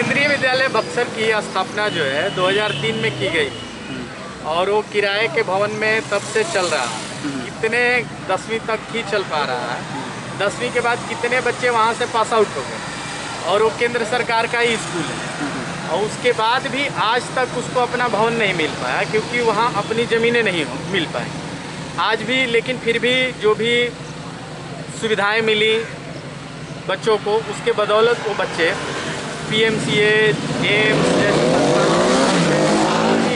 केंद्रीय विद्यालय बक्सर की स्थापना जो है 2003 में की गई और वो किराए के भवन में तब से चल रहा है। कितने 10वीं तक ही चल पा रहा है। 10वीं के बाद कितने बच्चे वहाँ से पास आउट हो गए और वो केंद्र सरकार का ही स्कूल है और उसके बाद भी आज तक उसको अपना भवन नहीं मिल पाया क्योंकि वहाँ अपनी ज़मीनें नहीं मिल पाई आज भी। लेकिन फिर भी जो भी सुविधाएं मिली बच्चों को उसके बदौलत वो बच्चे PMCA, एम्स जैसे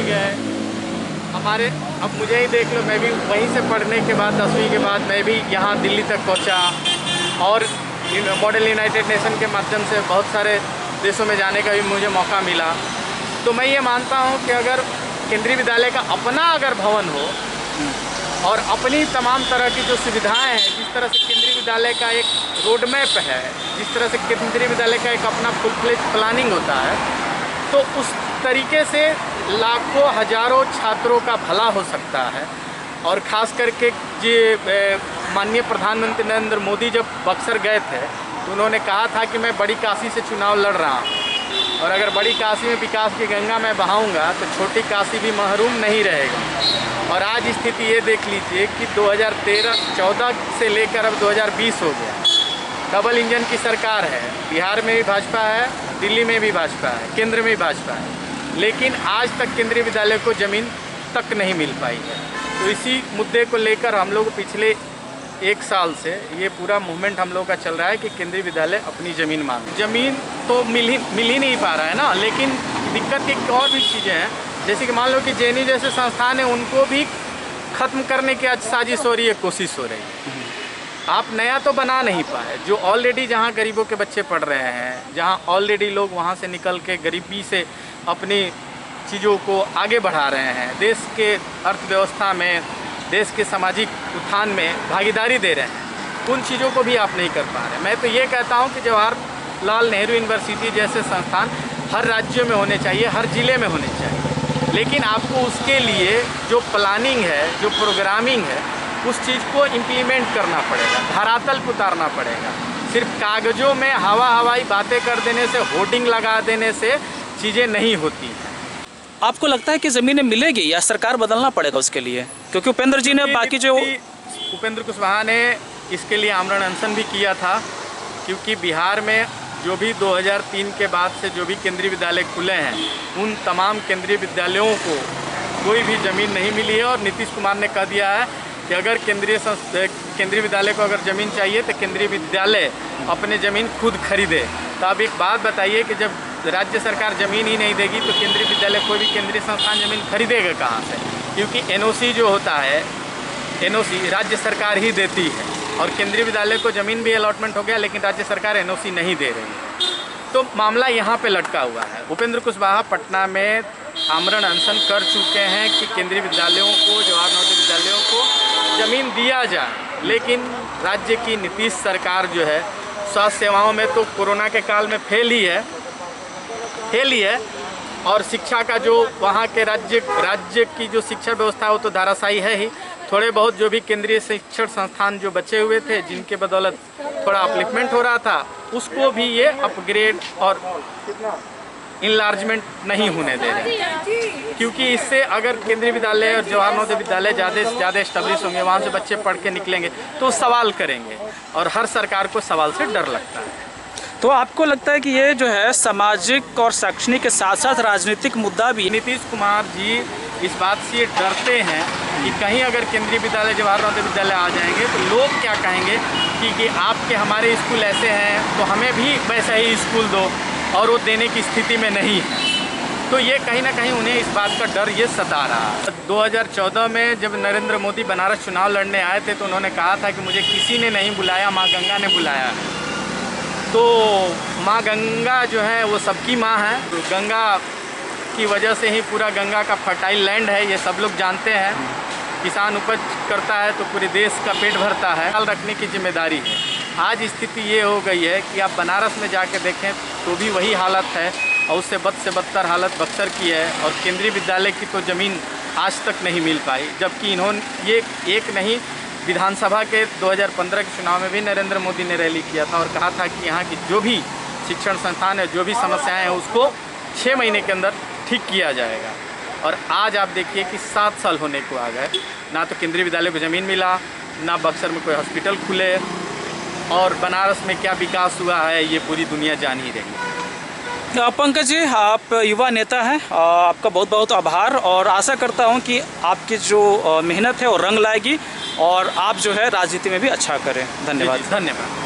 गए। हमारे अब मुझे ही देख लो, मैं भी वहीं से पढ़ने के बाद 10वीं के बाद मैं भी यहाँ दिल्ली तक पहुँचा और मॉडल यूनाइटेड नेशन के माध्यम से बहुत सारे देशों में जाने का भी मुझे मौका मिला। तो मैं ये मानता हूँ कि अगर केंद्रीय विद्यालय का अपना अगर भवन हो और अपनी तमाम तरह की जो सुविधाएं हैं, जिस तरह से केंद्रीय विद्यालय का एक रोड मैप है, जिस तरह से केंद्रीय विद्यालय का एक अपना फुल फ्लेज प्लानिंग होता है, तो उस तरीके से लाखों हजारों छात्रों का भला हो सकता है। और ख़ास करके ये माननीय प्रधानमंत्री नरेंद्र मोदी जब बक्सर गए थे तो उन्होंने कहा था कि मैं बड़ी काशी से चुनाव लड़ रहा हूँ और अगर बड़ी काशी में विकास की गंगा मैं बहाऊंगा तो छोटी काशी भी महरूम नहीं रहेगा। और आज स्थिति ये देख लीजिए कि 2013-14 से लेकर अब 2020 हो गया। डबल इंजन की सरकार है, बिहार में भी भाजपा है, दिल्ली में भी भाजपा है, केंद्र में भी भाजपा है, लेकिन आज तक केंद्रीय विद्यालय को ज़मीन तक नहीं मिल पाई है। तो इसी मुद्दे को लेकर हम लोग पिछले 1 साल से ये पूरा मूवमेंट हम लोग का चल रहा है कि केंद्रीय विद्यालय अपनी ज़मीन मांगे। ज़मीन तो मिल ही नहीं पा रहा है ना, लेकिन दिक्कत की और भी चीज़ें हैं। जैसे कि मान लो कि JNU जैसे संस्थान है, उनको भी ख़त्म करने की आज साजिश हो रही है, कोशिश हो रही है। आप नया तो बना नहीं पाए, जो ऑलरेडी जहाँ गरीबों के बच्चे पढ़ रहे हैं, जहाँ ऑलरेडी लोग वहाँ से निकल के गरीबी से अपनी चीज़ों को आगे बढ़ा रहे हैं, देश के अर्थव्यवस्था में, देश के सामाजिक उत्थान में भागीदारी दे रहे हैं, उन चीज़ों को भी आप नहीं कर पा रहे। मैं तो ये कहता हूँ कि जवाहरलाल नेहरू यूनिवर्सिटी जैसे संस्थान हर राज्य में होने चाहिए, हर ज़िले में होने चाहिए, लेकिन आपको उसके लिए जो प्लानिंग है, जो प्रोग्रामिंग है, उस चीज़ को इम्प्लीमेंट करना पड़ेगा, धरातल पर उतारना पड़ेगा। सिर्फ कागज़ों में हवाई बातें कर देने से, होर्डिंग लगा देने से चीज़ें नहीं होती हैं। आपको लगता है कि ज़मीनें मिलेगी या सरकार बदलना पड़ेगा उसके लिए? क्योंकि उपेंद्र जी ने बाकी जो उपेंद्र कुशवाहा ने इसके लिए आमरण अनशन भी किया था, क्योंकि बिहार में जो भी 2003 के बाद से जो भी केंद्रीय विद्यालय खुले हैं, उन तमाम केंद्रीय विद्यालयों को कोई भी ज़मीन नहीं मिली है। और नीतीश कुमार ने कह दिया है कि अगर केंद्रीय विद्यालय को अगर ज़मीन चाहिए तो केंद्रीय विद्यालय अपने ज़मीन खुद खरीदे। तो अब एक बात बताइए कि जब राज्य सरकार ज़मीन ही नहीं देगी तो केंद्रीय विद्यालय, कोई भी केंद्रीय संस्थान ज़मीन खरीदेगा कहाँ से? क्योंकि NOC जो होता है, NOC राज्य सरकार ही देती है और केंद्रीय विद्यालय को ज़मीन भी अलॉटमेंट हो गया, लेकिन राज्य सरकार NOC नहीं दे रही है। तो मामला यहाँ पे लटका हुआ है। उपेंद्र कुशवाहा पटना में आमरण अनशन कर चुके हैं कि केंद्रीय विद्यालयों को, जवाहर नवोदय विद्यालयों को ज़मीन दिया जाए, लेकिन राज्य की नीतीश सरकार जो है, स्वास्थ्य सेवाओं में तो कोरोना के काल में फेल ही है और शिक्षा का जो वहाँ के राज्य की जो शिक्षा व्यवस्था है वो तो धाराशायी है ही। थोड़े बहुत जो भी केंद्रीय शिक्षण संस्थान जो बचे हुए थे, जिनके बदौलत थोड़ा अपलिफ्टमेंट हो रहा था, उसको भी ये अपग्रेड और इनलार्जमेंट नहीं होने दे रहे हैं। क्योंकि इससे अगर केंद्रीय विद्यालय और जवाहर नवोदय विद्यालय ज़्यादा से ज़्यादा एस्टेब्लिश होंगे, वहाँ से बच्चे पढ़ के निकलेंगे तो सवाल करेंगे और हर सरकार को सवाल से डर लगता है। तो आपको लगता है कि ये जो है सामाजिक और शैक्षणिक के साथ साथ राजनीतिक मुद्दा भी? नीतीश कुमार जी इस बात से डरते हैं कि कहीं अगर केंद्रीय विद्यालय, जवाहर नवोदय विद्यालय आ जाएंगे तो लोग क्या कहेंगे कि आपके हमारे स्कूल ऐसे हैं तो हमें भी वैसा ही स्कूल दो, और वो देने की स्थिति में नहीं है। तो ये कहीं ना कहीं उन्हें इस बात का डर ये सता रहा है। 2014 में जब नरेंद्र मोदी बनारस चुनाव लड़ने आए थे तो उन्होंने कहा था कि मुझे किसी ने नहीं बुलाया, माँ गंगा ने बुलाया है। तो माँ गंगा जो है वो सबकी माँ है। तो गंगा की वजह से ही पूरा गंगा का फर्टाइल लैंड है, ये सब लोग जानते हैं। किसान उपज करता है तो पूरे देश का पेट भरता है, ख्याल रखने की जिम्मेदारी है। आज स्थिति ये हो गई है कि आप बनारस में जाके देखें तो भी वही हालत है और उससे बद से बदतर हालत बक्सर की है। और केंद्रीय विद्यालय की तो ज़मीन आज तक नहीं मिल पाई, जबकि इन्होंने ये एक नहीं, विधानसभा के 2015 के चुनाव में भी नरेंद्र मोदी ने रैली किया था और कहा था कि यहाँ की जो भी शिक्षण संस्थान है, जो भी समस्याएं हैं उसको 6 महीने के अंदर ठीक किया जाएगा। और आज आप देखिए कि 7 साल होने को आ गए, ना तो केंद्रीय विद्यालय को ज़मीन मिला, ना बक्सर में कोई हॉस्पिटल खुले, और बनारस में क्या विकास हुआ है ये पूरी दुनिया जान ही रही है। पंकज जी, आप युवा नेता हैं, आपका बहुत बहुत आभार, और आशा करता हूं कि आपकी जो मेहनत है वो रंग लाएगी और आप जो है राजनीति में भी अच्छा करें। धन्यवाद। धन्यवाद।